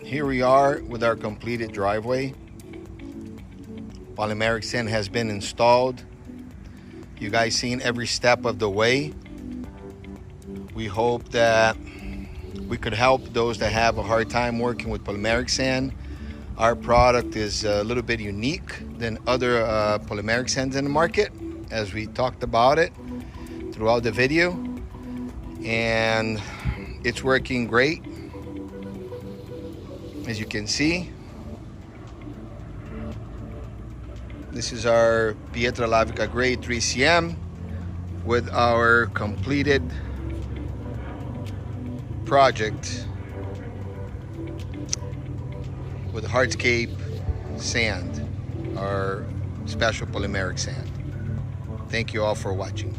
Here we are with our completed driveway. Polymeric sand has been installed. You guys seen every step of the way. We hope that we could help those that have a hard time working with polymeric sand. Our product is a little bit unique than other polymeric sands in the market, as we talked about it throughout the video, and it's working great. As you can see, this is our Pietra Lavica Grade 3cm with our completed project with Hardscape sand, our special polymeric sand. Thank you all for watching.